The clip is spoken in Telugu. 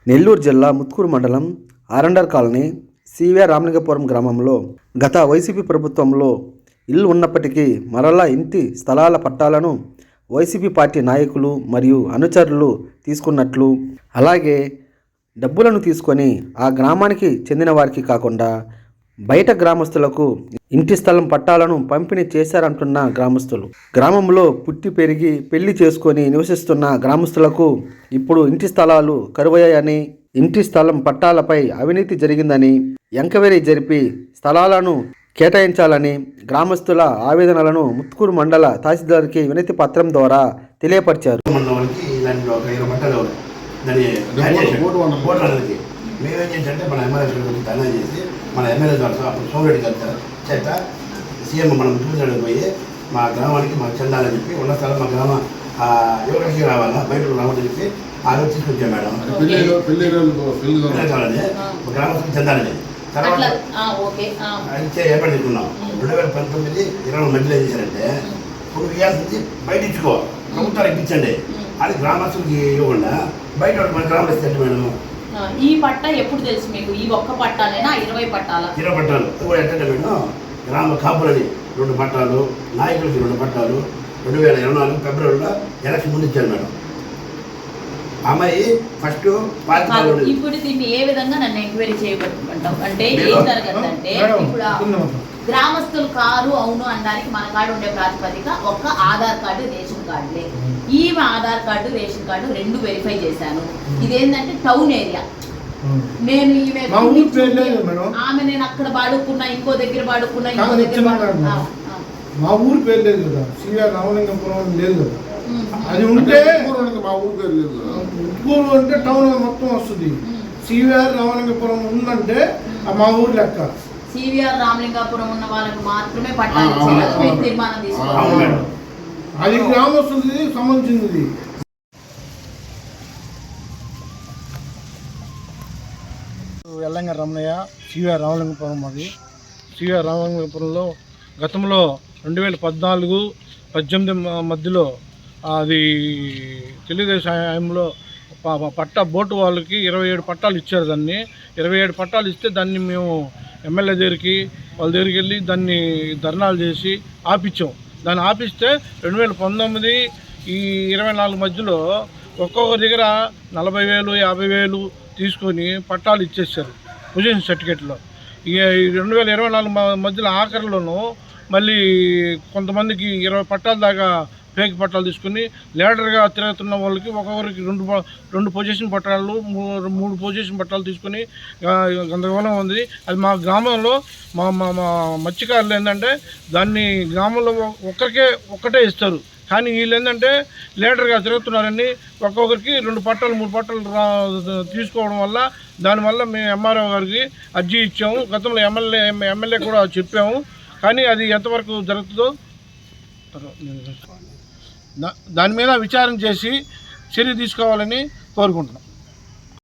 నెల్లూరు జిల్లా ముత్కూరు మండలం ఆరండర్ కాలనీ సివిఆర్ రామలింగపురం గ్రామంలో గత వైసీపీ ప్రభుత్వంలో ఇల్లు ఉన్నప్పటికీ మరలా ఇంటి స్థలాల పట్టాలను వైసీపీ పార్టీ నాయకులు మరియు అనుచరులు తీసుకున్నట్లు, అలాగే డబ్బులను తీసుకొని ఆ గ్రామానికి చెందిన వారికి కాకుండా బయట గ్రామస్తులకు ఇంటి స్థలం పట్టాలను పంపిణీ చేశారంటున్న గ్రామస్తులు. గ్రామంలో పుట్టి పెరిగి పెళ్లి చేసుకొని నివసిస్తున్న గ్రామస్తులకు ఇప్పుడు ఇంటి స్థలాలు కరువయ్యాయని, ఇంటి స్థలం పట్టాలపై అవినీతి జరిగిందని ఎంక్వైరీ జరిపి స్థలాలను కేటాయించాలని గ్రామస్తుల ఆవేదనలను ముత్కూరు మండల తహసీల్దార్కి వినతి పత్రం ద్వారా తెలియపరిచారు. మేమేం చేసామంటే మన ఎమ్మెల్యే గురించి ధర్నా చేసి మన ఎమ్మెల్యే ద్వారా అప్పుడు సోమిరెడ్డి గారి చేత సీఎం మనం చూసాడు పోయి మా గ్రామానికి మాకు చెందాలని చెప్పి ఉన్న స్థలం మా గ్రామ ఎవరికి రావాలా బయట రావాలని చెప్పి ఆ రోజు తీసుకొచ్చాం మేడం. గ్రామస్తులకు చెందాలని తర్వాత ఏర్పాటు చేసుకున్నాం. 2019, 20 మధ్యలో ఏం చేశారంటే ఇప్పుడు ఇవ్వాల్సింది బయట ఇచ్చుకోవాలి, ప్రభుత్వానికి ఇప్పించండి, అది గ్రామస్తులకి ఇవ్వకుండా బయట మన గ్రామంలో ఇస్తే మేడం. ఈ పట్ట ఎప్పుడు తెలుసు మీకు? ఈ ఒక్క పట్టాలేనా 20 పట్టాలు? 20 పట్టాలు ఎట్టంటే మేడం, గ్రామ కాపులని 2 పట్టాలు, నాయకులకి 2 పట్టాలు 2024 ఫిబ్రవరిలో ఎలక్షన్ ముందు ఇచ్చారు మేడం. అమ్మాయి ఫస్ట్ ఇప్పుడు దీన్ని ఏ విధంగా నన్ను ఎంక్వైరీ చేయబడుతుంటాం అంటే ఏం జరగదంటే, ఇప్పుడు గ్రామస్తులు కారు అవును అనడానికి మన కాడ ఉండే ప్రాతిపదిక ఒక్క ఆధార్ కార్డు, రేషన్ కార్డులే. ఈమె Aadhaar card, ration card 2 verify చేశాను. ఇదేంటంటే టౌన్ ఏరియా. నేను ఈమె ఆమె నేను అక్కడ బాడుకున్నా, ఇంకో దగ్గర బాడుకున్నా, ఇంకో దగ్గర మా ఊరు పేరు లేదు కదా, సివిఆర్ రామలింగపురం లేదు కదా. అది ఉంటే మా ఊరు పేరు లేదు కదా, ఉట్కూరు అంటే టౌన్ మొత్తం వస్తుంది. సివిఆర్ రామలింగపురం ఉందంటే మా ఊరు లెక్క. సివిఆర్ రామలింగాపురం ఉన్న వాళ్ళకి మాత్రమే పట్టాలు ఇచ్చేయాలి తీర్మానం తీసుకోవాలి. అది గ్రామస్తులది సంబంధించింది. ఎల్లంగా రమణయ్య, సివిఆర్ రామలింగపురం. అది సివిఆర్ రామలింగపురంలో గతంలో 2014, 2018 మధ్యలో అది తెలుగుదేశం హయాంలో బోటు వాళ్ళకి 27 పట్టాలు ఇచ్చారు. దాన్ని 27 పట్టాలు ఇస్తే దాన్ని మేము ఎమ్మెల్యే దగ్గరికి వాళ్ళ దగ్గరికి వెళ్ళి దాన్ని ధర్నాలు చేసి ఆపించాం. దాన్ని ఆపిస్తే 2019 ఈ 24 మధ్యలో ఒక్కొక్క దగ్గర 40,000, 50,000 తీసుకొని పట్టాలు ఇచ్చేసారు పొజిషన్ సర్టిఫికేట్లో. ఇక 2024 మధ్యలో ఆఖరిలోనూ మళ్ళీ కొంతమందికి 20 పట్టాల దాకా ఫేక్ పట్టాలు తీసుకుని లీడర్గా తిరుగుతున్న వాళ్ళకి ఒక్కొక్కరికి 2 పొజిషన్ పట్టాలు, 3 పొజిషన్ పట్టాలు తీసుకొని గందరగోళం ఉంది. అది మా గ్రామంలో మా మత్స్యకారులు ఏంటంటే దాన్ని గ్రామంలో ఒక్కటే ఇస్తారు. కానీ వీళ్ళు ఏంటంటే లీడర్గా తిరుగుతున్నారని ఒక్కొక్కరికి 2 పట్టాలు, 3 పట్టాలు తీసుకోవడం వల్ల దానివల్ల మేము ఎంఆర్ఓ గారికి అర్జీ ఇచ్చాము. గతంలో ఎమ్మెల్యే కూడా చెప్పాము. కానీ అది ఎంతవరకు జరుగుతుందో దాని మీద విచారణ చేసి చర్య తీసుకోవాలని కోరుకుంటున్నాం.